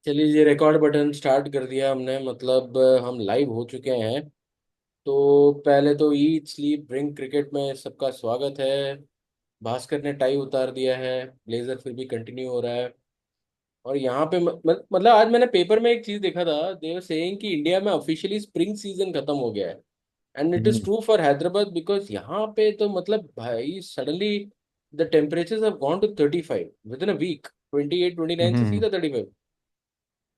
चलिए ये record button start कर दिया हमने, मतलब हम लाइव हो चुके हैं। तो पहले तो ईट स्लीप ड्रिंक क्रिकेट में सबका स्वागत है। भास्कर ने टाई उतार दिया है, ब्लेजर फिर भी कंटिन्यू हो रहा है। और यहाँ पे मतलब आज मैंने पेपर में एक चीज देखा था, दे वर सेइंग कि इंडिया में ऑफिशियली स्प्रिंग सीजन खत्म हो गया है। And it is hmm true for Hyderabad, because यहाँ पे तो मतलब भाई suddenly the temperatures have gone to 35 within a week. 28 29 से हम्म सीधा 35।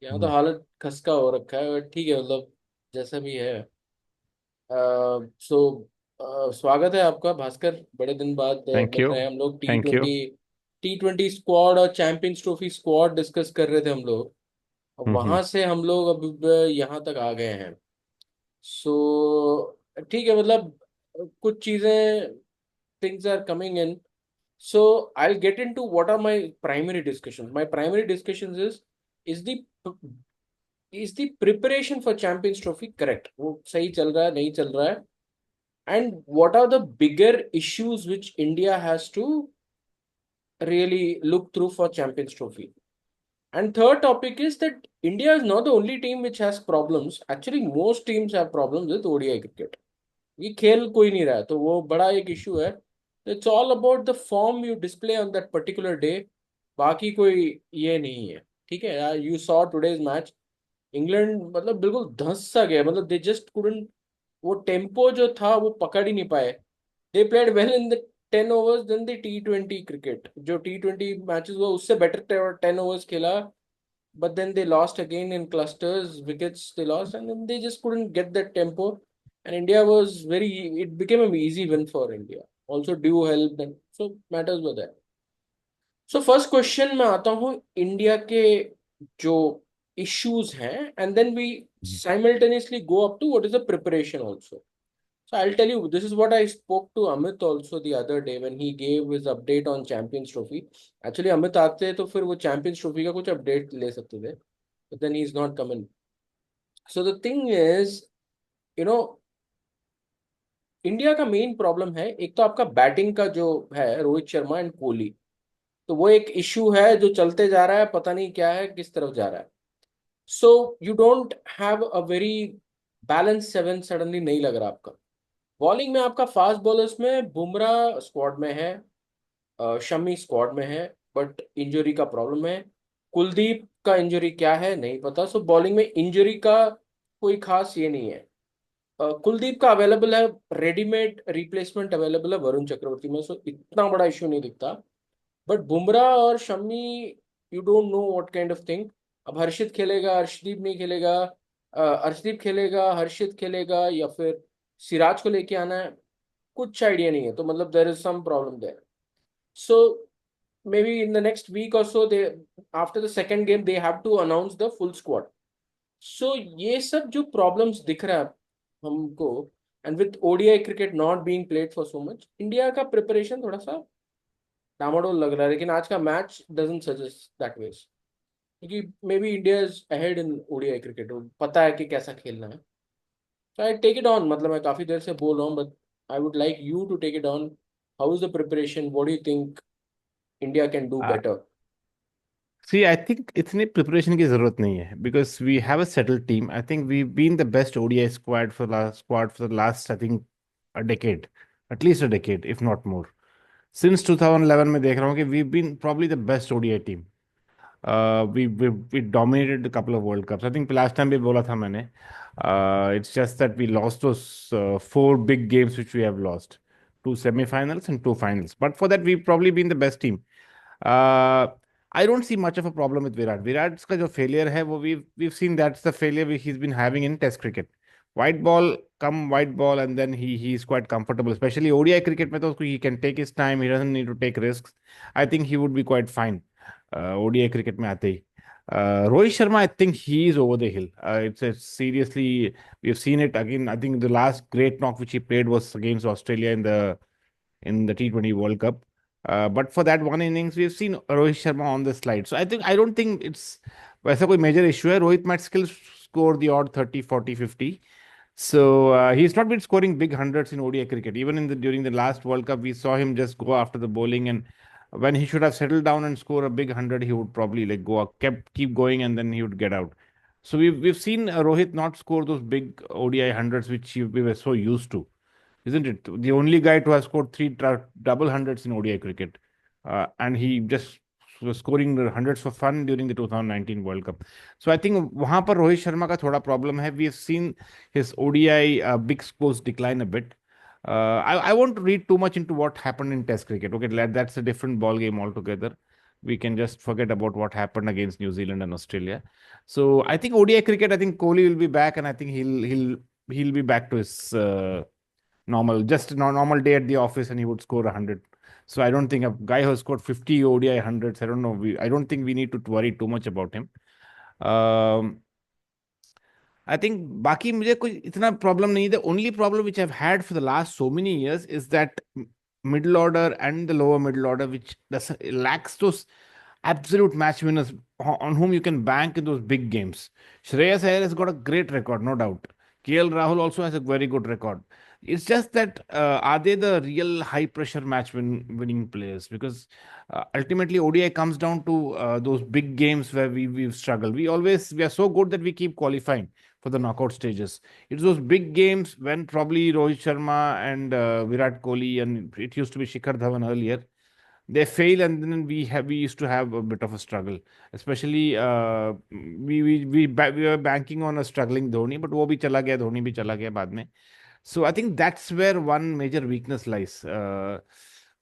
यहाँ तो हम्म। हालत खस्ता हो रखा है, बट ठीक है, मतलब जैसा भी है। सो स्वागत है आपका भास्कर, बड़े दिन बाद थैंक मिल यू। रहे हैं हम लोग। T thank you. Twenty T 20 squad और चैंपियंस ट्रॉफी स्क्वाड डिस्कस कर रहे थे हम लोग। और हम्म वहां से हम लोग अब यहाँ तक आ गए हैं। सो ठीक है, मतलब कुछ चीजें, things are coming in. So I get into what are my primary discussion. My primary discussion is the is the preparation for Champions Trophy correct? वो सही चल रहा है, नहीं चल रहा है? And what are the bigger issues which India has to really look through for champions trophy? And third topic is that India is not the only team which has problems. Actually most teams have problems with ODI cricket. ये खेल कोई नहीं रहा है, तो वो बड़ा एक इशू है। It's all about the form you display on that particular day. बाकी कोई ये नहीं है। ठीक है यार, you saw today's match. England मतलब बिल्कुल धंस सा गया, मतलब दे जस्ट कुडंट, वो टेम्पो जो था वो पकड़ ही नहीं पाए। They played well in the 10 overs then the T20 cricket. जो T20 मैचेस हुआ उससे बेटर 10 ओवर्स खेला। but then they lost again in clusters, wickets they lost, and then they just couldn't get that tempo. And India was very, it became an easy win for India. Also due help, and so matters were there. So first question में आता हूँ India के जो issues हैं, and then we simultaneously go up to what is the preparation also. So I'll tell you, this is what I spoke to Amit also the other day when he gave his update on Champions Trophy. Actually Amit आते तो फिर वो Champions Trophy का कुछ update ले सकते थे, but then he's not coming. So the thing is, you know, India का मेन प्रॉब्लम है, एक तो आपका बैटिंग का जो है, रोहित शर्मा एंड कोहली। तो वो एक इशू है जो चलते जा रहा है, पता नहीं क्या है, किस तरफ जा रहा है। So you don't have a very balance seven, suddenly नहीं लग रहा आपका। बॉलिंग में आपका फास्ट बॉलर्स में बुमराह स्क्वाड में है, शमी स्क्वाड में है, बट इंजरी का प्रॉब्लम है। कुलदीप का इंजरी क्या है नहीं पता। सो बॉलिंग में इंजरी का कोई खास ये नहीं है। कुलदीप का अवेलेबल है, रेडीमेड रिप्लेसमेंट अवेलेबल है वरुण चक्रवर्ती में, सो इतना बड़ा इश्यू नहीं दिखता। बट बुमराह और Shami, you don't know what kind of thing. अब हर्षित खेलेगा, अर्शदीप नहीं खेलेगा, अर्शदीप खेलेगा, हर्षित खेलेगा, या फिर सिराज को लेके आना है, कुछ आइडिया नहीं है। तो मतलब there is some problem there. So maybe in the next week or so, they, after the second game, they have to announce the full squad. So ये सब जो प्रॉब्लम्स दिख रहा है हमको, and with ODI cricket not being played for so much, India का preparation थोड़ा सा डामाडोल लग रहा है। लेकिन आज का match doesn't suggest that ways, क्योंकि maybe India is ahead in ODI cricket, पता है कि कैसा खेलना है। So I take it on, मतलब मैं काफी देर से बोल रहा हूँ, but I would like you to take it on. How is the preparation? What do you think India can do better? See I think इतनी प्रिपरेशन की जरूरत नहीं है because we have a settled team. I think we been the best ODI squad for the last I think a decade, at least a decade if not more. Since 2011 में देख रहा हूँ कि we been probably the best ODI team. We dominated a couple of World Cups. I think last time भी बोला था मैंने. It's just that we lost those four big games which we have lost, two semifinals and two finals. But for that, we've probably been the best team. Uh, I don't see much of a problem with Virat. Virat's का जो failure है वो we've seen that's the failure he's been having in Test cricket. White ball, come white ball, and then he's quite comfortable. Especially ODI cricket में तो उसको he can take his time. He doesn't need to take risks. I think he would be quite fine. ODI cricket में आते ही Rohit Sharma I think he is over the hill. It's seriously we have seen it again. I think the last great knock which he played was against Australia in the T20 World Cup. But for that one innings, we've seen Rohit Sharma on the slide. So I don't think it's वैसा कोई major issue है. Rohit might still score the odd 30, 40, 50. So he's not been scoring big hundreds in ODI cricket. Even in the during the last World Cup, we saw him just go after the bowling and when he should have settled down and score a big 100, he would probably like go up, keep going, and then he would get out. So we've seen Rohit not score those big ODI hundreds which we were so used to, isn't it? The only guy to have scored three double hundreds in ODI cricket, and he just was scoring the hundreds for fun during the 2019 World Cup. So I think वहाँ पर रोहित शर्मा का थोड़ा problem है. We have seen his ODI big scores decline a bit. I won't read too much into what happened in Test cricket. Okay, that's a different ball game altogether. We can just forget about what happened against New Zealand and Australia. So I think ODI cricket, I think Kohli will be back, and I think he'll be back to his just a normal day at the office, and he would score 100. So I don't think a guy who has scored 50 ODI hundreds. I don't know. I don't think we need to worry too much about him. Um, I think बाकी मुझे कोई इतना problem नहीं. The only problem which I've had for the last so many years is that middle order and the lower middle order, which lacks those absolute match winners on whom you can bank in those big games. Shreyas Iyer has got a great record, no doubt. KL Rahul also has a very good record. It's just that are they the real high pressure winning players? Because ultimately ODI comes down to those big games where we've struggled. We are so good that we keep qualifying for the knockout stages. It's those big games when probably Rohit Sharma and Virat Kohli, and it used to be Shikhar Dhawan earlier, they fail, and then we used to have a bit of a struggle, especially we were banking on a struggling Dhoni, but वो भी चला गया, धोनी भी चला गया बाद में. So I think that's where one major weakness lies.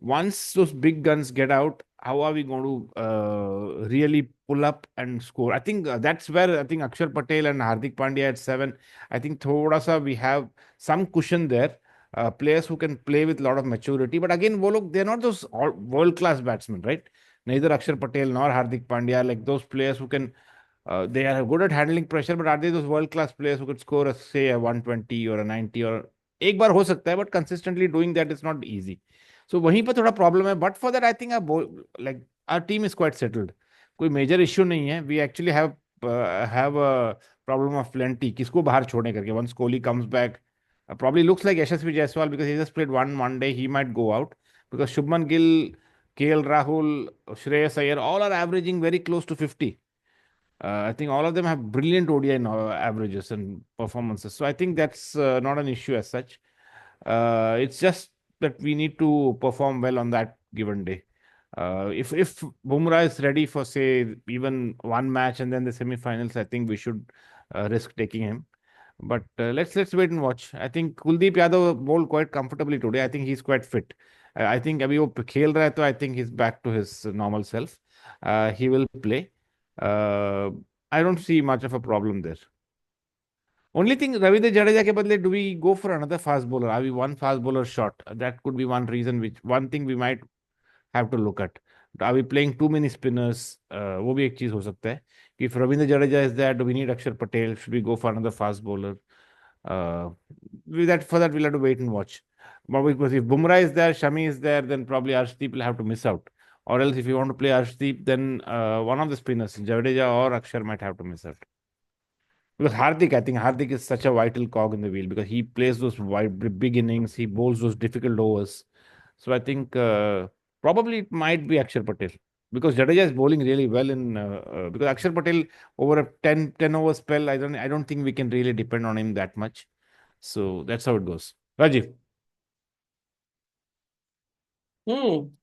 Once those big guns get out, how are we going to really pull up and score? I think that's where I think Akshar Patel and Hardik Pandya at 7. I think thoda sa we have some cushion there. Players who can play with a lot of maturity. But again, they're not those world class batsmen, right? Neither Akshar Patel nor Hardik Pandya, like those players who can they are good at handling pressure, but are they those world class players who could score say a 120 or a 90 or एक बार हो सकता है, but consistently doing that is not easy. So वहीं पर थोड़ा problem है. But for that, I think like our team is quite settled. कोई major issue नहीं है. We actually have a problem of plenty. किसको बाहर छोड़ने करके. Once Kohli comes back, probably looks like Yashasvi Jaiswal, because he just played one day. He might go out because Shubman Gill, KL Rahul, Shreyas Iyer, all are averaging very close to 50. I think all of them have brilliant ODI averages and performances. So I think that's not an issue as such. It's just that we need to perform well on that given day. If Bumrah is ready for say even one match and then the semi-finals, I think we should risk taking him. But let's wait and watch. I think Kuldeep Yadav bowled quite comfortably today. I think he's quite fit. I think अभी वो खेल रहा है, तो I think he's back to his normal self. He will play. Uh, I don't see much of a problem there. Only thing, Ravindra Jadeja ke badle, do we go for another fast bowler? Are we one fast bowler short? That could be one reason, one thing we might have to look at. Are we playing too many spinners? वो भी एक चीज हो सकता है. If Ravindra Jadeja is there, do we need Akshar Patel? Should we go for another fast bowler? For that we'll have to wait and watch. But because if Bumrah is there, Shami is there, then probably Arshdeep will have to miss out. Or else, if you want to play Arshdeep, then one of the spinners, Jadeja or Akshar, might have to miss out. Because I think Hardik is such a vital cog in the wheel because he plays those big innings, he bowls those difficult overs. So I think probably it might be Akshar Patel because Jadeja is bowling really well because Akshar Patel over a 10 over spell, I don't think we can really depend on him that much. So that's how it goes. Rajiv.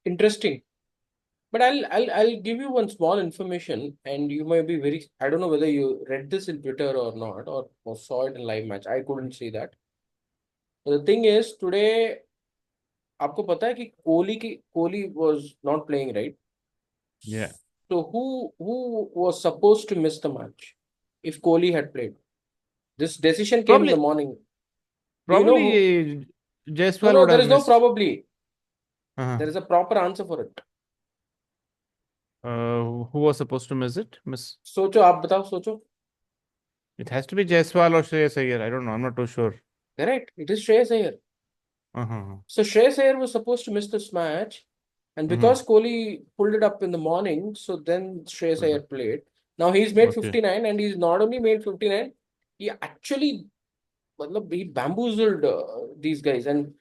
Interesting. But I'll give you one small information, and you might be very. I don't know whether you read this in Twitter or not, or saw it in live match. I couldn't see that. But the thing is, today, आपको पता है कि Kohli was not playing, right? Yeah. So who was supposed to miss the match if Kohli had played? This decision came in the Probably, morning. Do you know who? probably No, Jaiswal no, would there have is no missed. probably. Uh-huh. There is a proper answer for it. Who was supposed to miss it? Miss. सोचो आप बताओ सोचो. It has to be Jaiswal or Shreyas Iyer. I don't know. I'm not too sure. Correct. It is Shreyas Iyer. Uh-huh. So Shreyas Iyer was supposed to miss this match, and Mm-hmm. because Kohli pulled it up in the morning, so then Shreyas Iyer played. Now he's made Okay. 59, and he's not only made 59, he actually, matlab, he bamboozled these guys. And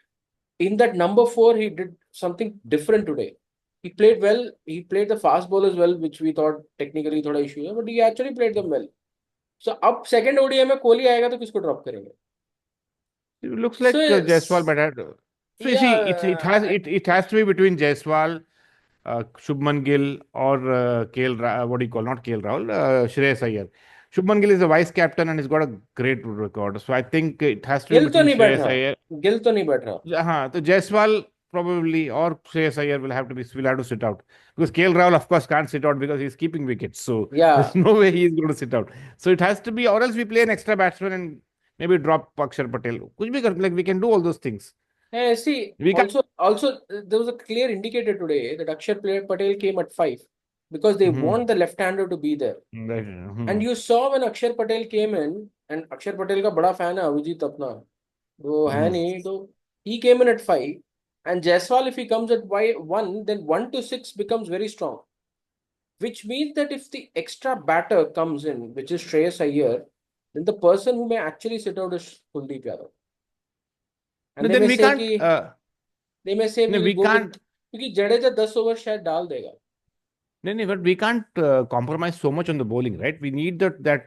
in that number 4, he did something different today. He played well. He played the fast bowlers well, which we thought technically थोड़ा issue है, but he actually played them well. So अब second ODI में कोहली आएगा तो किसको drop करेंगे? It looks So like Jaiswal it's, might have. See, yeah, it has to be between Jaiswal, Shubman Gill, or what do you call, not KL Rahul, Shreyas Iyer. Shubman Gill is a vice captain and he's got a great record. So I think it has to be Gill तो between नहीं बैठ Shreyas रहा. Iyer. Gill तो नहीं बैठ रहा. हाँ, तो Jaiswal probably or Shreyas Iyer will have to sit out because KL Rahul of course can't sit out because he's keeping wickets. So there's Yeah. no way he's going to sit out. So it has to be, or else we play an extra batsman and maybe drop Akshar Patel. कुछ भी like we can do all those things. Hey, see, We can. also there was a clear indicator today that Patel came at 5 because they Mhm. want the left-hander to be there. Right. And you saw when Akshar Patel came in, and Akshar Patel का बड़ा fan है अभिजीत अपना, वो है Mhm. नहीं तो he came in at 5, and Jaiswal if he comes at 1, then 1 to 6 becomes very strong, which means that if the extra batter comes in, which is Shreyas Iyer, then the person who may actually sit out is Kuldeep Yadav, No, and then we can't. they may say No, we'll we go with, can't. क्योंकि Jadeja 10 over शायद डाल देगा. No, no, but we can't compromise so much on the bowling, right? We need that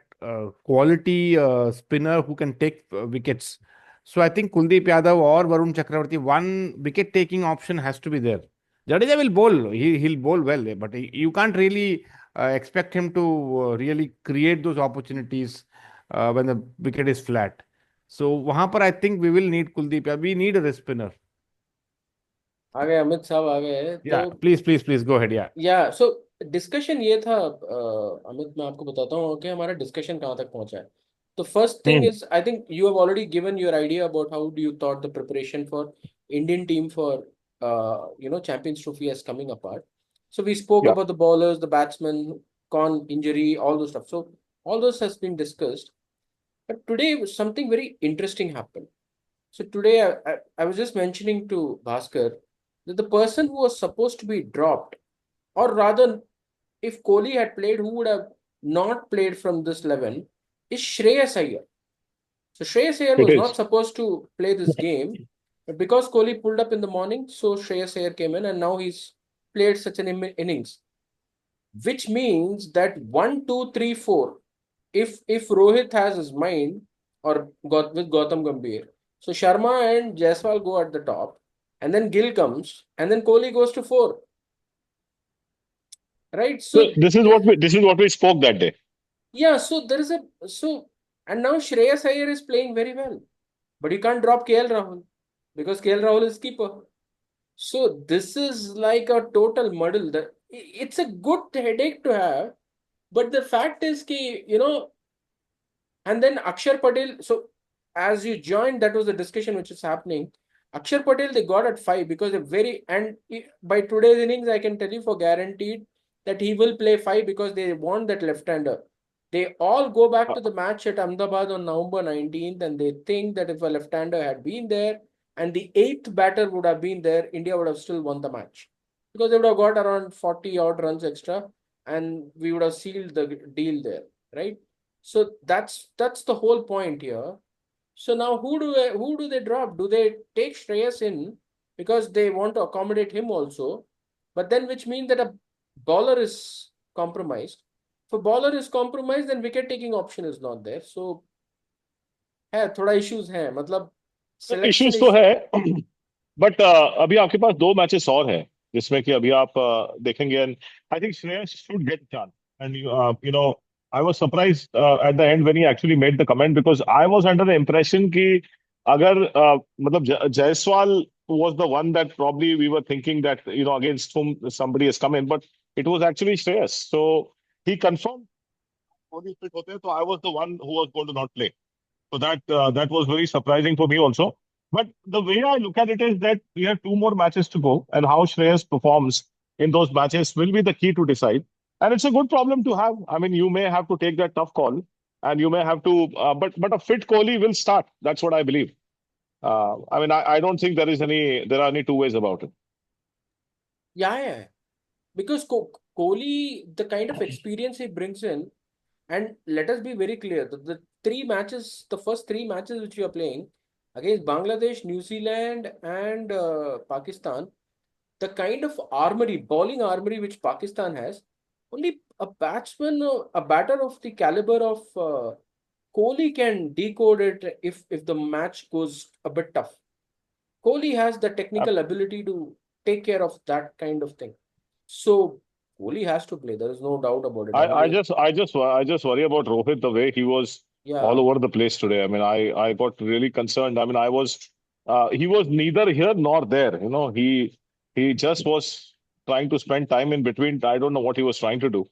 quality spinner who can take wickets. So I think Kuldeep Yadav or Varun Chakravarti, one wicket taking option has to be there. Jadeja will bowl. He'll bowl well, but you can't really expect him to really create those opportunities when the wicket is flat. So वहां पर I think we will need Kuldeep Yadav. We need a wrist spinner. आ गए अमित साहब आ गए तो. Yeah, please go ahead. Yeah. या सो discussion ये था, अमित मैं आपको बताता हूँ कि हमारा डिस्कशन कहाँ तक पहुंचा है. तो first thing Hmm. Is I think you have already given your idea about how do you thought the preparation for Indian team for Champions trophy is coming apart. So we spoke Yeah. about the bowlers, the batsmen, con injury, all those stuff. So all those has been discussed. But today something very interesting happened. So today I was just mentioning to Bhaskar that the person who was supposed to be dropped, or rather, if Kohli had played, who would have not played from this 11 is Shreyas Iyer. So Shreyas Iyer It was is. not supposed to play this game, but because Kohli pulled up in the morning, so Shreyas Iyer came in, and now he's played such an innings, which means that 1, 2, 3, 4. If Rohit has his mind, or got with Gautam Gambhir, so Sharma and Jaiswal go at the top, and then Gill comes, and then Kohli goes to 4, right? So So this is what we spoke that day. yeah, so there is a so and now Shreyas Iyer is playing very well, but you can't drop KL Rahul because KL Rahul is keeper. So this is like a total muddle. That it's a good headache to have, but the fact is ki, and then Akshar Patel. So as you joined, that was the discussion which is happening. Akshar Patel they got at 5 because they're very, and by today's innings I can tell you for guaranteed that he will play 5 because they want that left-hander. They all go back Uh, to the match at Ahmedabad on November 19th, and they think that if a left-hander had been there and the eighth batter would have been there, India would have still won the match because they would have got around 40 odd runs extra, and we would have sealed the deal there, right? So that's the whole point here. So now who do they drop? Do they take Shreyas in because they want to accommodate him also? But then which means that a bowler is compromised. If a bowler is compromised, then wicket taking option is not there. So है थोड़ा issues है मतलब selection issues तो is. है but अभी आपके पास दो matches और है जिसमें कि अभी आप देखेंगे and I think Shreyas should get chance and you know I was surprise at the end when he actually made the comment because I was under the impression कि अगर मतलब Jaiswal was the one that probably we were thinking that against whom somebody has come in but it was actually Shreyas so he confirmed Kohli fit होते हैं तो I was the one who was going to not play. So that was very surprising for me also. But the way I look at it is that we have two more matches to go, and how Shreyas performs in those matches will be the key to decide. And it's a good problem to have. I mean, you may have to take that tough call, and you may have to. But a fit Kohli will start. That's what I believe. I mean, I don't think there are any two ways about it. Yeah. Because Kohli, the kind of experience he brings in, and let us be very clear, the three matches, the first three matches which we are playing against Bangladesh, New Zealand, and Pakistan, the kind of armory, bowling armory which Pakistan has, only a batsman, a batter of the caliber of Kohli can decode it if the match goes a bit tough. Kohli has the technical ability to take care of that kind of thing. So Kohli has to play. There is no doubt about it. I I mean, just I just I just worry about Rohit the way he was all yeah, over the place today. I mean, I got really concerned. I mean, he was neither here nor there. He just was trying to spend time in between. I don't know what he was trying to do,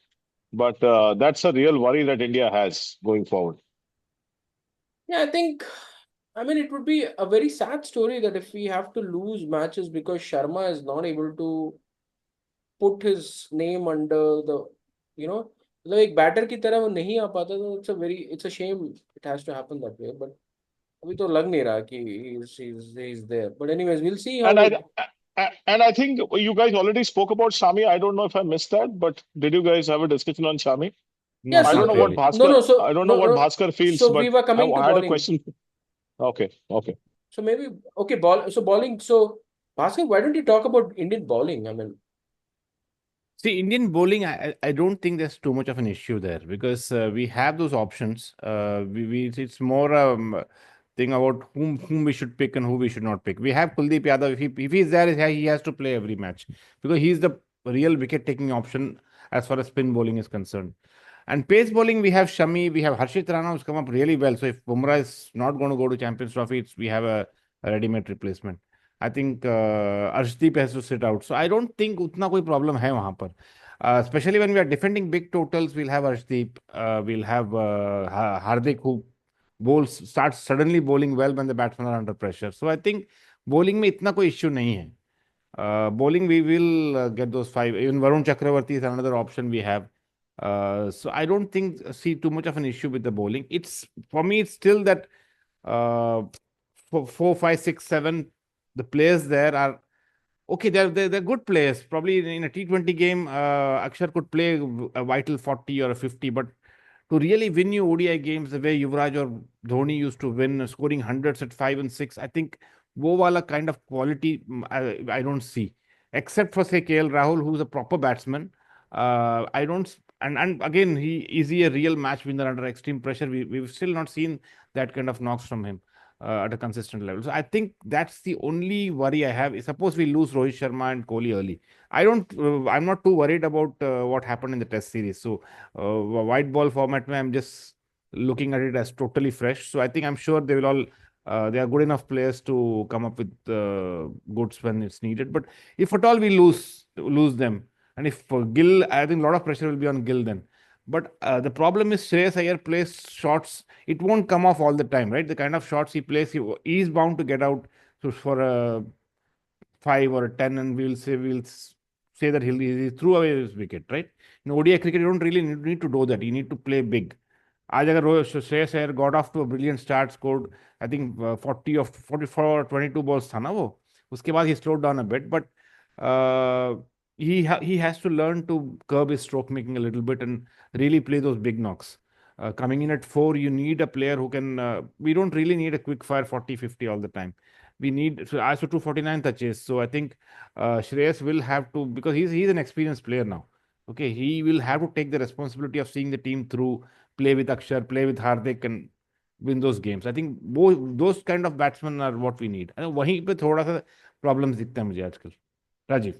but that's a real worry that India has going forward. yeah. I mean, it would be a very sad story that if we have to lose matches because Sharma is not able to put his name under the, you know, मतलब एक batter की तरह वो नहीं आ पाता, तो it's a shame it has to happen that way. But अभी तो लग नहीं रहा कि he's there. But anyways, we'll see how And it. I think you guys already spoke about Shami. I don't know if I missed that, but did you guys have a discussion on Shami? No, Yes, I don't not know what really. no, Bhaskar no. So I don't know no, what no. Bhaskar feels, So we but were coming to I had a bowling. question. Okay, okay. So maybe okay, bowling. So Bhaskar, why don't you talk about Indian bowling? I mean, See, Indian bowling, I don't think there's too much of an issue there because we have those options. It's more thing about whom we should pick and who we should not pick. We have Kuldeep Yadav. If he's there, he has to play every match because he's the real wicket taking option as far as spin bowling is concerned. And pace bowling, we have Shami, we have Harshit Rana who's come up really well. So if Bumrah is not going to go to Champions Trophy, we have a ready-made replacement. I think Arshdeep has to sit out. So I don't think उतना कोई problem है वहाँ पर. Especially when we are defending big totals, we'll have Arshdeep, we'll have Hardik who starts suddenly bowling well when the batsmen are under pressure. So I think bowling में इतना कोई issue नहीं है. Bowling, we will get those five. Even Varun Chakravarti is another option we have. So I don't see too much of an issue with the bowling. It's for me, it's still that uh, four, five, six, seven. The players there are okay. They're good players. Probably in a T20 game, Akshar could play a vital 40 or a 50, but to really win you ODI games the way Yuvraj or Dhoni used to win, scoring hundreds at 5 and 6, I think वो वाला kind of quality I don't see. Except for say KL Rahul, who's a proper batsman. I don't. And again, is he a real match winner under extreme pressure? We've still not seen that kind of knocks from him at a consistent level. So I think that's the only worry I have. Suppose we lose Rohit Sharma and Kohli early. I'm not too worried about what happened in the Test series. So white ball format, mein, I'm just looking at it as totally fresh. So I think I'm sure they will all. They are good enough players to come up with goods when it's needed. But if at all we lose them, and if Gill, I think a lot of pressure will be on Gill then. But the problem is Shreyas Iyer plays shots. It won't come off all the time, right? The kind of shots he plays, he is bound to get out. So for a 5 or a 10, and we'll say that he threw away his wicket, right? In ODI cricket, you don't really need to do that. You need to play big. आज अगर Shreyas Iyer got off to a brilliant start, scored I think 40 or 44 22 balls था ना वो. उसके बाद he slowed down a bit, but uh, he has to learn to curb his stroke making a little bit and really play those big knocks. Coming in at 4, you need a player who can. We don't really need a quick fire 40-50 all the time. We need so I saw 249 touches. So I think Shreyas will have to, because he's an experienced player now. Okay, he will have to take the responsibility of seeing the team through, play with Akshar, play with Hardik, and win those games. I think both those kind of batsmen are what we need. And वहीं पे थोड़ा सा problems दिखता है मुझे आजकल. Rajiv.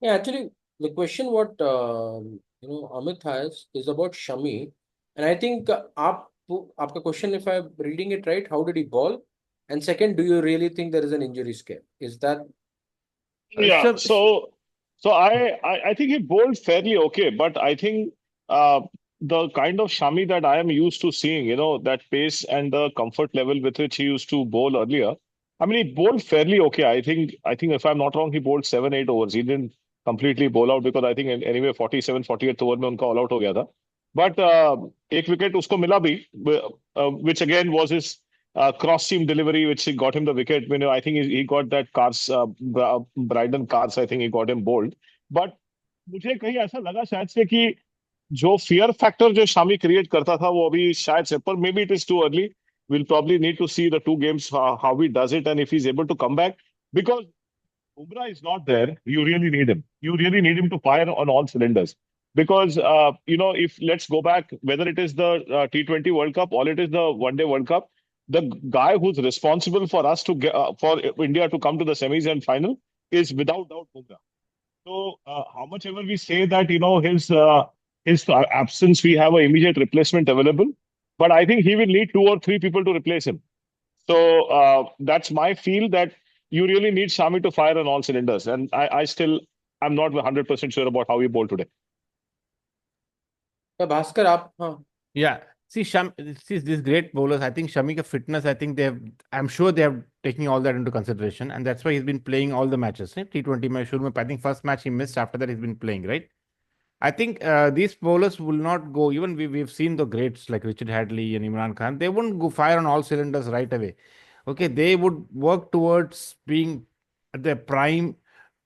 yeah, actually, the question what Amit has is about Shami, and I think आपका question, if I'm reading it right, how did he bowl? And second, do you really think there is an injury scare? Is that Yeah, Sure. so I think he bowled fairly okay, but I think the kind of Shami that I am used to seeing, that pace and the comfort level with which he used to bowl earlier. I mean, he bowled fairly okay. I think if I'm not wrong, he bowled 7, 8 overs. He didn't completely bowl out because I think anyway 47, 48th over में उनका all out हो गया था. But एक wicket उसको मिला भी, which again was his cross seam delivery, which got him the wicket. I think he got that cars, Bryden cars. I think he got him bowled. But मुझे कहीं ऐसा लगा शायद से कि जो फियर फैक्टर जो शामी क्रिएट करता था वो अभी शायद से, पर may be it is too early. We'll probably need to see the two games how he does it and if he's able to come back, because Bumrah is not there, you really need him. You really need him to fire on all cylinders. Because, if let's go back, whether it is the T20 World Cup or it is the One Day World Cup, the guy who's responsible for us to get, for India to come to the semis and final is without doubt Bumrah. So, how much ever we say that, his absence, we have an immediate replacement available, but I think he will need two or three people to replace him. So that's my feel that you really need Shami to fire on all cylinders. And I still I'm not 100% sure about how he bowled today. Yeah, Bhaskar, आप हाँ. Yeah. See, these great bowlers, I think Shamika fitness, I think I'm sure they have taken all that into consideration. And that's why he's been playing all the matches. Right? T20 match, I think first match he missed. After that, he's been playing, right? I think these bowlers will not go. Even we've seen the greats like Richard Hadley and Imran Khan. They wouldn't go fire on all cylinders right away. Okay, they would work towards being at their prime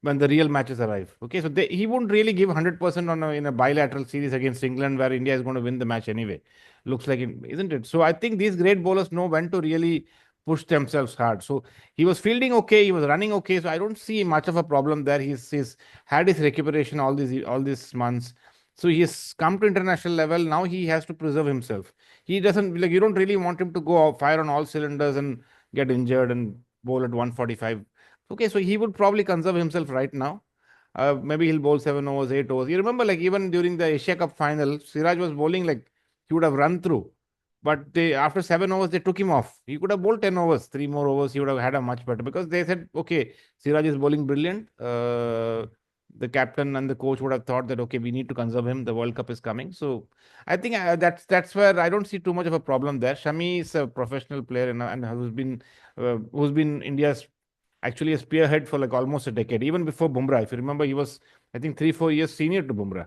when the real matches arrive. Okay, so he wouldn't really give 100% in a bilateral series against England where India is going to win the match anyway. Looks like it, isn't it? So I think these great bowlers know when to really push themselves hard. So he was fielding okay, he was running okay. So I don't see much of a problem there. He's had his recuperation all these months. So he has come to international level. Now he has to preserve himself. He doesn't like you don't really want him to go fire on all cylinders and get injured and bowl at 145. Okay, so he would probably conserve himself right now. Maybe he'll bowl 7 overs, 8 overs. You remember, like even during the Asia Cup final, Siraj was bowling like he would have run through. But after 7 overs, they took him off. He could have bowled 10 overs, three more overs. He would have had a much better because they said, okay, Siraj is bowling brilliant. The captain and the coach would have thought that, okay, we need to conserve him. The World Cup is coming. So I think that's where I don't see too much of a problem there. Shami is a professional player and who's been India's actually a spearhead for like almost a decade, even before Bumrah. If you remember, he was, I think, 3-4 years senior to Bumrah.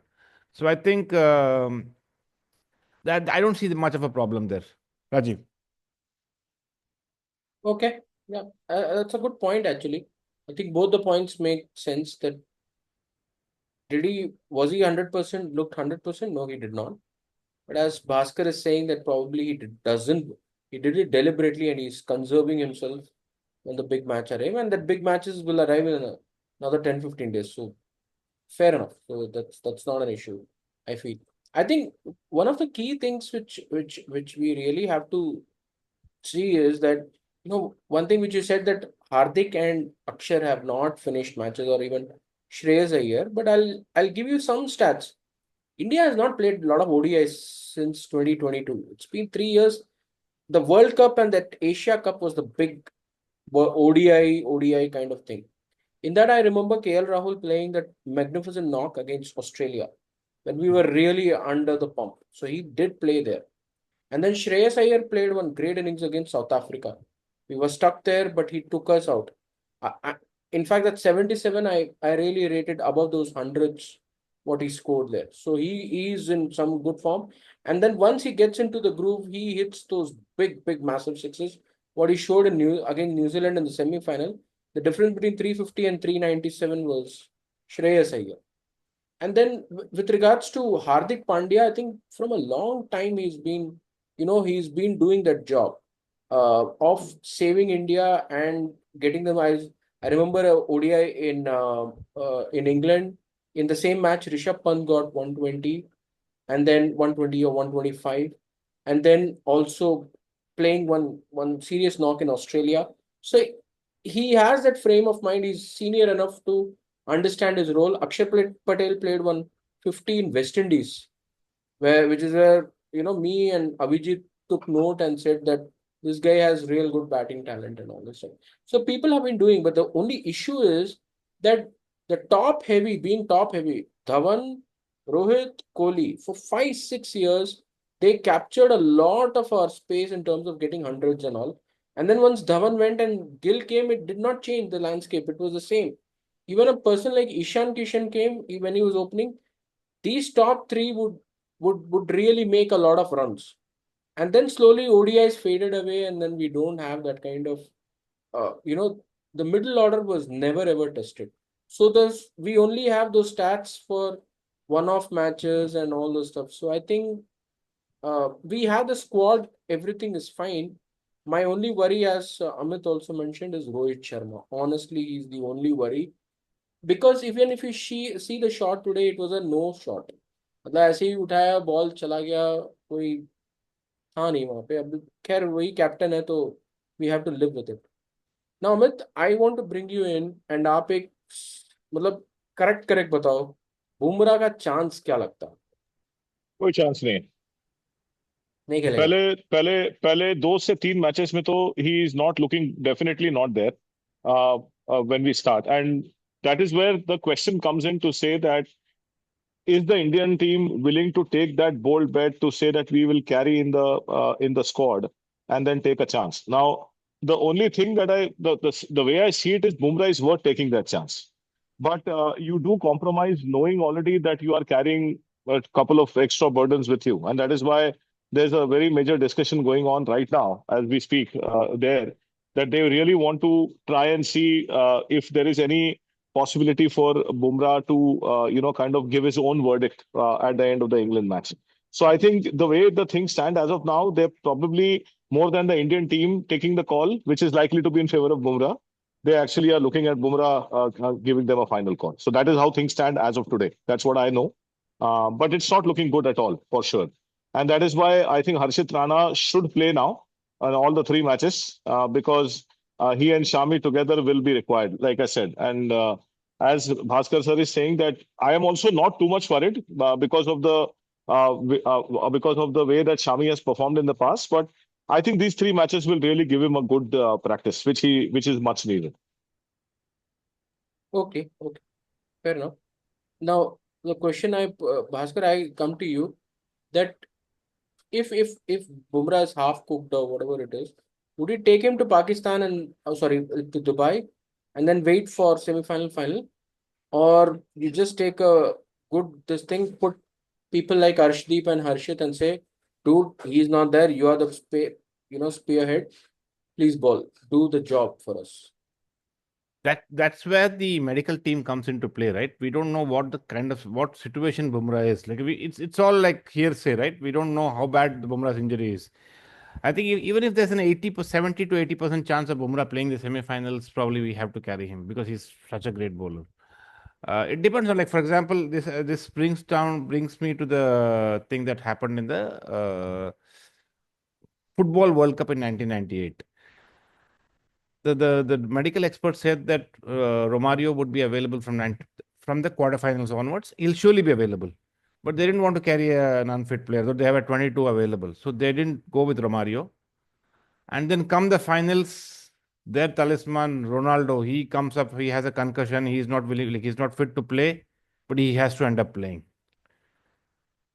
So I think that I don't see much of a problem there. Rajiv. Okay. Yeah, that's a good point actually. I think both the points make sense. That was he 100% looked 100%? No, he did not. But as Bhaskar is saying that probably doesn't. He did it deliberately and he's conserving himself when the big match arrive, and that big matches will arrive in another 10-15 days. So fair enough. So that's not an issue, I feel. I think one of the key things which we really have to see is that, one thing which you said, that Hardik and Akshar have not finished matches, or even Shreyas Iyer. But I'll give you some stats. India has not played a lot of ODIs since 2022. It's been 3 years. The World Cup and that Asia Cup was the big ODI kind of thing. In that, I remember KL Rahul playing that magnificent knock against Australia when we were really under the pump. So he did play there. And then Shreyas Iyer played one great innings against South Africa. We were stuck there, but he took us out. I, in fact, that 77, I really rated above those hundreds what he scored there. So he is in some good form. And then once he gets into the groove, he hits those big, massive sixes. What he showed against New Zealand in the semi-final, the difference between 350 and 397 was Shreyas Iyer. And then with regards to Hardik Pandya, I think from a long time he's been doing that job of saving India and getting them. I remember a ODI in England. In the same match, Rishabh Pant got 120 and then 120 or 125, and then also playing one serious knock in Australia. So he has that frame of mind. He's senior enough to understand his role. Patel played 150 in West Indies, which is where me and Abhijit took note and said that this guy has real good batting talent and all this stuff. So people have been doing, but the only issue is that the being top heavy, Dhawan, Rohit, Kohli, for 5-6 years, they captured a lot of our space in terms of getting hundreds and all. And then once Dhawan went and Gill came, it did not change the landscape. It was the same. Even a person like Ishan Kishan came when he was opening. These top three would really make a lot of runs. And then slowly ODIs faded away, and then we don't have that kind of, the middle order was never ever tested. So we only have those stats for one-off matches and all those stuff. So I think we have the squad, everything is fine. My only worry, as Amit also mentioned, is Rohit Sharma. Honestly, he's the only worry because even if you see the shot today, it was a no shot. मतलब ऐसे ही उठाया ball चला गया, कोई था नहीं वहां पे. अब खैर वही कैप्टन है तो we have to live with it. Now Amit, I want to bring you in and आप एक मतलब करेक्ट करेक्ट बताओ, बुमराह का चांस क्या लगता है? कोई चांस नहीं है। नहीं खेलेगा? पहले पहले पहले 2 से 3 मैचेस में तो he is not looking, definitely not there when we start, and that is where the question comes in to say that is the Indian team willing to take that bold bet to say that we will carry in the squad and then take a chance? Now, the only thing that the way I see it is Bumrah is worth taking that chance, but you do compromise knowing already that you are carrying a couple of extra burdens with you, and that is why there's a very major discussion going on right now as we speak there, that they really want to try and see if there is any possibility for Bumrah to kind of give his own verdict at the end of the England match. So I think the way the things stand as of now, they're probably more than the Indian team taking the call, which is likely to be in favor of Bumrah. They actually are looking at Bumrah giving them a final call. So that is how things stand as of today. That's what I know. But it's not looking good at all, for sure. And that is why I think Harshit Rana should play now on all the 3 matches because he and Shami together will be required, like I said. And as Bhaskar sir is saying that I am also not too much worried because of the way that Shami has performed in the past. But I think these 3 matches will really give him a good practice, which is much needed. Okay, okay, fair enough. Now the question Bhaskar, I come to you that if Bumrah is half cooked or whatever it is, would you take him to Pakistan and to Dubai and then wait for semi-final final, or you just take a good this thing, put people like Arshdeep and Harshit and say, dude, he's not there. You are the spearhead. Please ball, do the job for us. That's where the medical team comes into play, right? We don't know what situation Bumrah is. Like it's all like hearsay, right? We don't know how bad the Bumrah's injury is. I think even if there's an 70 to 80% chance of Bumrah playing the semi-finals, probably we have to carry him because he's such a great bowler. It depends on, like, for example, this brings me to the thing that happened in the Football World Cup in 1998. The medical experts said that Romario would be available from the quarterfinals onwards. He'll surely be available, but they didn't want to carry an unfit player, so they have a 22 available, so they didn't go with Romario. And then come the finals, their talisman Ronaldo, he comes up, he has a concussion, he's not willing, like he's not fit to play, but he has to end up playing.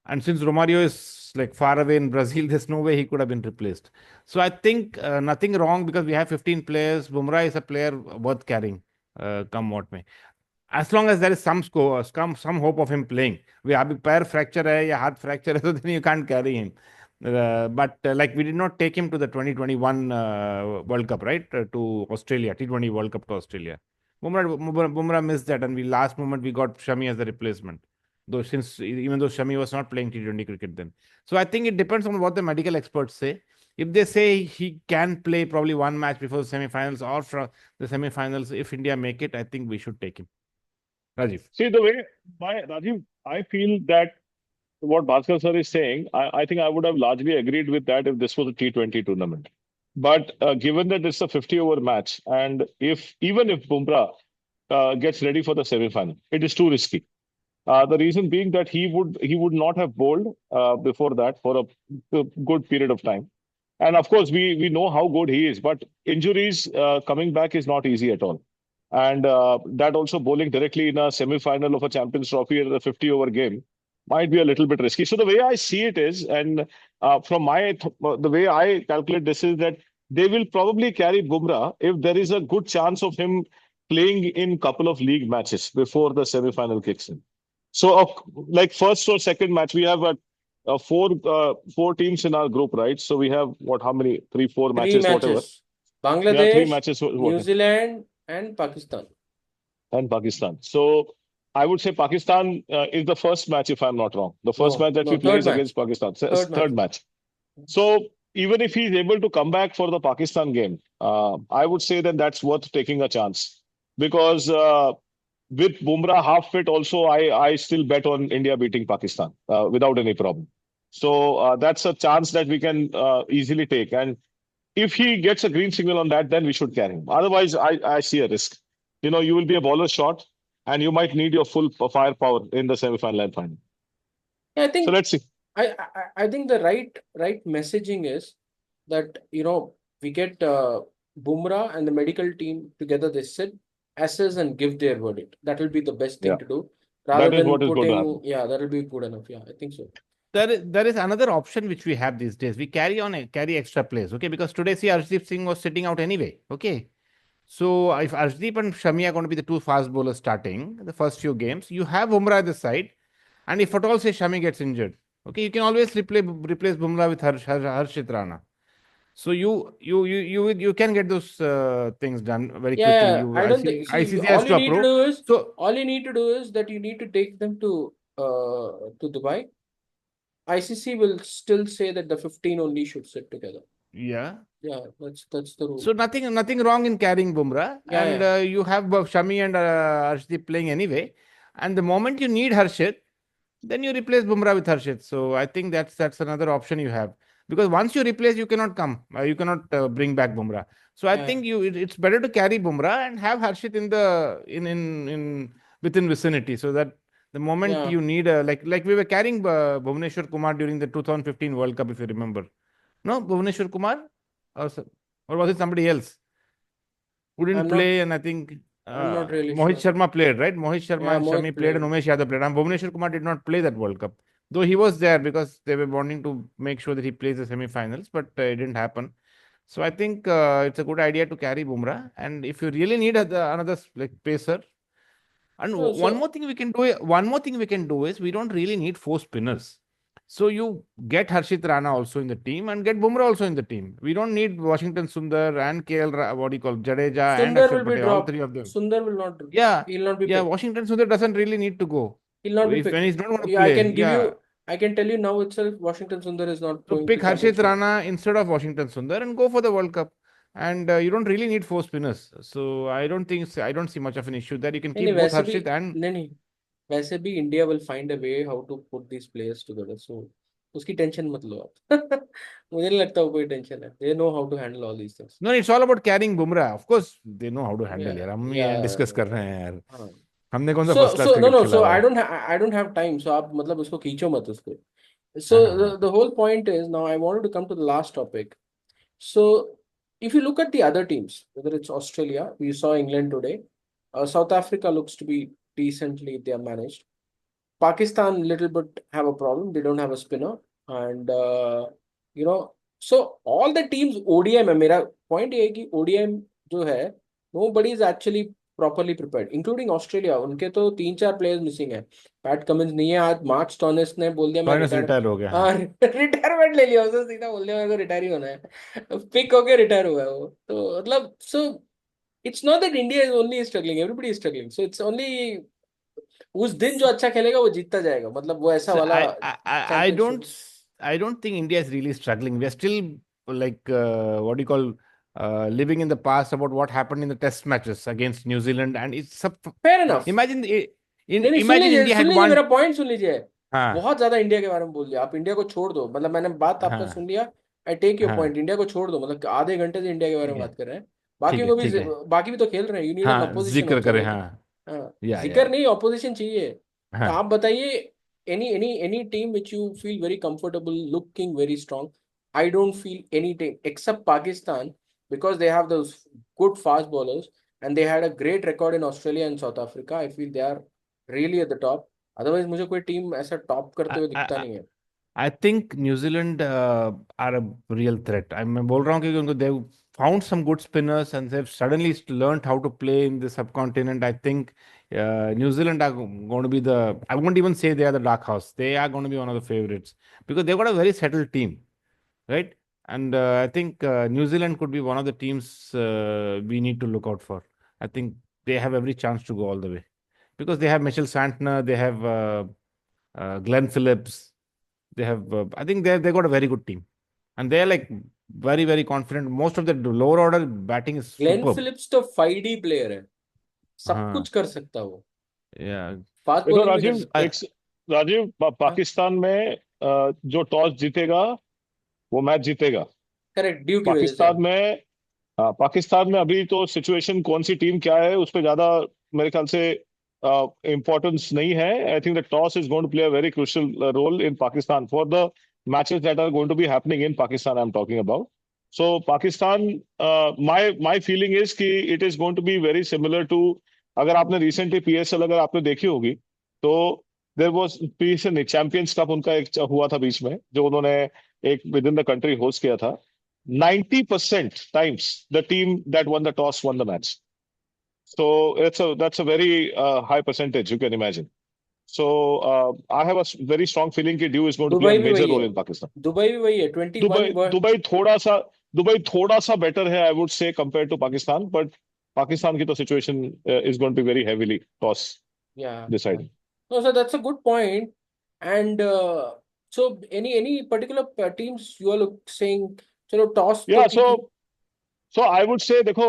And since Romario is like far away in Brazil, there's no way he could have been replaced. So I think nothing wrong because we have 15 players. Bumrah is a player worth carrying, come what may. As long as there is some score, some hope of him playing. We have a pair fracture hai, ya heart fracture hai, so then you can't carry him. But like we did not take him to the 2021 World Cup, right? To Australia, T20 World Cup to Australia. Bumrah missed that, and we last moment we got Shami as the replacement. Though since even though Shami was not playing T20 cricket then, so I think it depends on what the medical experts say. If they say he can play probably one match before the semi-finals or for the semi-finals, if India make it, I think we should take him. Rajiv. See, the way by Rajiv, I feel that what Bhaskar sir is saying, I think I would have largely agreed with that if this was a T20 tournament. But given that it's a 50-over match, and even if Bumrah gets ready for the semi-final, it is too risky. The reason being that he would not have bowled before that for a good period of time. And of course, we know how good he is, but injuries coming back is not easy at all. And that also bowling directly in a semi-final of a Champions Trophy at a 50-over game might be a little bit risky. So the way I see it is, and the way I calculate this is that they will probably carry Bumrah if there is a good chance of him playing in couple of league matches before the semi-final kicks in. So, like first or second match, we have four teams in our group, right? So we have what? How many? Three, four Three matches, whatever. matches: Yeah, three Bangladesh, matches, New whatever, Zealand, and Pakistan. and Pakistan. So I would say Pakistan is the first match, if I'm not wrong. The first No, match that we no, play third is match. against Pakistan. Third match. Third match. So even if he's able to come back for the Pakistan game, I would say that that's worth taking a chance because with Bumrah half fit, also I still bet on India beating Pakistan without any problem. So that's a chance that we can easily take. And if he gets a green signal on that, then we should carry him. Otherwise, I see a risk. You will be a bowler short, and you might need your full firepower in the semi-final and final. Yeah, I So think let's see. I think the right messaging is that we get Bumrah and the medical team together. They sit, assess, and give their verdict. That will be the best thing Yeah, to do, rather that is than what is going to putting. happen. Yeah, that will be good enough. Yeah, I think so. There is another option which we have these days. We carry extra players, okay? Because today, see, Arshdeep Singh was sitting out anyway, okay? So if Arshdeep and Shami are going to be the two fast bowlers starting the first few games, you have Bumrah at the side, and if at all say Shami gets injured, okay, you can always replace Bumrah with Harshit Rana. So you can get those things done very Yeah, quickly. yeah. You I don't think. See, ICC has to approve. So all you need to do is that you need to take them to Dubai. ICC will still say that the 15 only should sit together. yeah. Yeah, that's the rule. So nothing wrong in carrying Bumrah, Yeah, and yeah, you have both Shami and Harshdeep playing anyway. And the moment you need Harshit, then you replace Bumrah with Harshit. So I think that's another option you have, because once you replace, you cannot bring back Bumrah. So I yeah, think it's better to carry Bumrah and have Harshit in the in within vicinity, so that the moment yeah. you need like we were carrying Bhuvneshwar Kumar during the 2015 World Cup, if you remember. No, Bhuvneshwar Kumar, or, or was it somebody else who didn't I'm not. play? And I think I'm not really Mohit sure. Sharma played, right? Mohit Sharma Yeah, and Shami Mohit played, and played. Umesh Yadav played. And Bhuvneshwar Kumar did not play that World Cup, though he was there because they were wanting to make sure that he plays the semi-finals, but it didn't happen. So I think it's a good idea to carry Bumrah, and if you really need another like pacer, and No, so one more thing we can do is we don't really need four spinners. So you get Harshit Rana also in the team and get Bumrah also in the team. We don't need Washington Sundar and what do you call Jadeja and Sundar Akshar will be Patel, all three dropped. of them. Sundar will not. Yeah, He'll not be yeah. picked. Washington Sundar doesn't really need to go. He'll not be If when picked. he's not going to Yeah, I play, can give yeah. you. I can tell you now itself. Washington Sundar is not So going pick to come Harshit next week. Rana instead of Washington Sundar and go for the World Cup. And you don't really need four spinners. So I don't see much of an issue there. You can नहीं नहीं keep both वैसे भी Harshit and नहीं नहीं वैसे भी India will find a way how to put this players together so उसकी tension मत लो आप मुझे नहीं लगता वो कोई टेंशन है they know how to handle all these things no, it's all about carrying Bumrah. Of course, they know how to या handle यार. हम या ये डिस्कस कर रहे हैं यार. हाँ हमने कौन सा so first class so no cricket no खेला सो हुआ है. I don't have time so आप मतलब उसको खींचो मत उसको so हाँ हाँ हाँ. the whole point is now I wanted to come to the last topic. So if you look at the other teams, whether it's Australia, we saw England today, South Africa looks to be decently they are managed. Pakistan little bit have a problem. They don't have a spinner, and so all the teams ODI में मेरा point ये है कि ODI जो है nobody is actually properly prepared, including Australia. उनके तो 3-4 players missing है. पैट कमिंस नहीं है आज. मार्क्स टॉनेस ने बोल दिया मैं टॉयनेस रिटायर हो गया. हाँ. रिटायरमेंट ले लिया उसने सीधा बोल दिया मेरे को रिटायर ही होना है. पिक होके रिटायर हुआ है वो तो मतलब so it's not that India is only struggling, everybody is struggling, so it's only उस दिन जो अच्छा खेलेगा वो जीतता जाएगा मतलब वो ऐसा So वाला championship. I don't think India is really struggling. We are still like what do you call living in the past about what happened in the test matches against New Zealand, and fair enough. imagine नहीं नहीं imagine India soon had लीजिए won. मेरा point सुन लीजिए. हाँ बहुत ज्यादा India के बारे में बोल दिया आप. इंडिया को छोड़ दो मतलब मैंने बात आपका हाँ सुन लिया. आई टेक योर हाँ. पॉइंट. इंडिया को छोड़ दो मतलब आधे घंटे से इंडिया के बारे ठीक में है बात कर रहे हैं. ठीक है ठीक है. बाकी भी तो खेल रहे हैं. यू नीड एन हाँ अपोजिशन जिक्र ऑल्सो करें. राइट. हाँ. हाँ. या जिक्र नहीं ऑपोजिशन चाहिए. तो हाँ. आप बताइए any team which you feel very comfortable looking very strong. I don't feel any team except Pakistan because they have those good fast bowlers and they had a great record in Australia and South Africa. I feel they are really at the top. Otherwise मुझे कोई team ऐसा top करते हुए दिखता I, नहीं है. I think New Zealand are a real threat. मैं बोल रहा हूँ कि उनको they've found some good spinners and they've suddenly learned how to play in the subcontinent. I think New Zealand are going to be I won't even say they are the dark horse. They are going to be one of the favorites because they've got a very settled team, right? And I think New Zealand could be one of the teams we need to look out for. I think they have every chance to go all the way because they have Mitchell Santner, they have Glenn Phillips. They have, I think they got a very good team. and they're like very, very confident. Most of the lower order batting is Glenn superb. Phillips तो 5D player है, सब हाँ, कुछ कर सकता है वो, yeah. Fast You know, bowling भी कर राजीव सकता है। एक राजीव पाकिस्तान में जो टॉस जीतेगा वो मैच जीतेगा। करेक्ट, ड्यू की वजह से। पाकिस्तान में पाकिस्तान में अभी तो सिचुएशन कौन सी टीम क्या है उस पर ज्यादा मेरे ख्याल से इम्पोर्टेंस नहीं है। I think the toss is going to play a very crucial role in Pakistan for the matches that are going to be happening in Pakistan I am talking about. So Pakistan, my my feeling is कि it is going to be very similar to, अगर आपने recently PSL अगर आपने देखी होगी तो there was PSL champions cup उनका एक हुआ था बीच में जो उन्होंने एक with in the country host किया था। 90% times the team that won the toss won the match. So that's a very high percentage you can imagine. So I have a very strong feeling that Dew is going to play a Dubai भी major वही है, role in Pakistan. Dubai भी वही है, 21 Dubai Dubai थोड़ा सा Dubai थोड़ा सा बेटर है I would say compare to Pakistan, but Pakistan की तो situation is going to be very heavily toss Yeah, yeah. Deciding. No, so that's a good point. And so any particular teams you are saying, चलो toss तो या ठीक है। So I would say, देखो,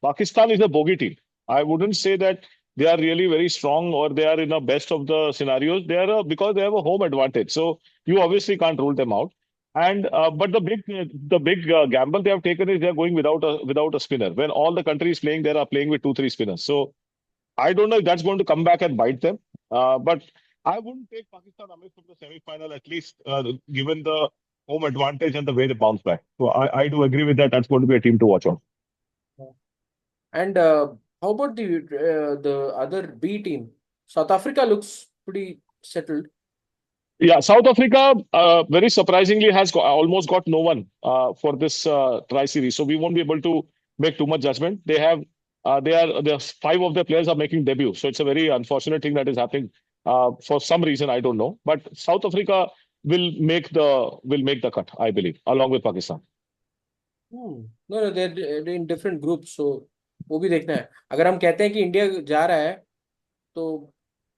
Pakistan is a bogey team. I wouldn't say that they are really very strong or they are in the best of the scenarios. They are because they have a home advantage. So you obviously can't rule them out. And but the big gamble they have taken is they are going without a spinner. When all the countries playing, they are playing with two, three spinners. So I don't know if that's going to come back and bite them. But I wouldn't take Pakistan away from the semi-final, at least given the home advantage and the way they bounce back. So I do agree with that. That's going to be a team to watch on. And how about the other B team? South Africa looks pretty settled. Yeah, South Africa very surprisingly has almost got no one for this tri series, so we won't be able to make too much judgment. They are five of their players are making debut, so it's a very unfortunate thing that is happening for some reason I don't know. But South Africa will make the cut, I believe, along with Pakistan. No, no, they're in different groups, so वो भी देखना है। अगर हम कहते हैं कि India जा रहा है तो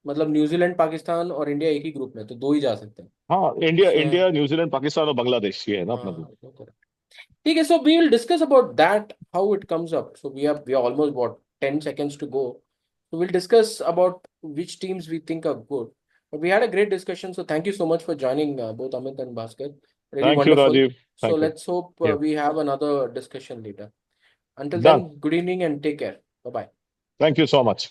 मतलब न्यूजीलैंड, पाकिस्तान और इंडिया एक ही ग्रुप में, तो दो ही जा सकते हैं हाँ, इंडिया उसमें। इंडिया न्यूजीलैंड पाकिस्तान और बांग्लादेश ये है ना अपना हाँ, group। वो correct. ठीक है, so we will discuss about that, how it comes up. So we are almost what 10 seconds to go. So we'll discuss about which teams we think are good. But we had a great discussion. So thank you so much for joining both Amit and Bhaskar. Really Thank you, wonderful. Rajiv. So Thank you. let's hope Yeah. we have another discussion later. Until Done. then, good evening and take care. Bye bye. Thank you so much.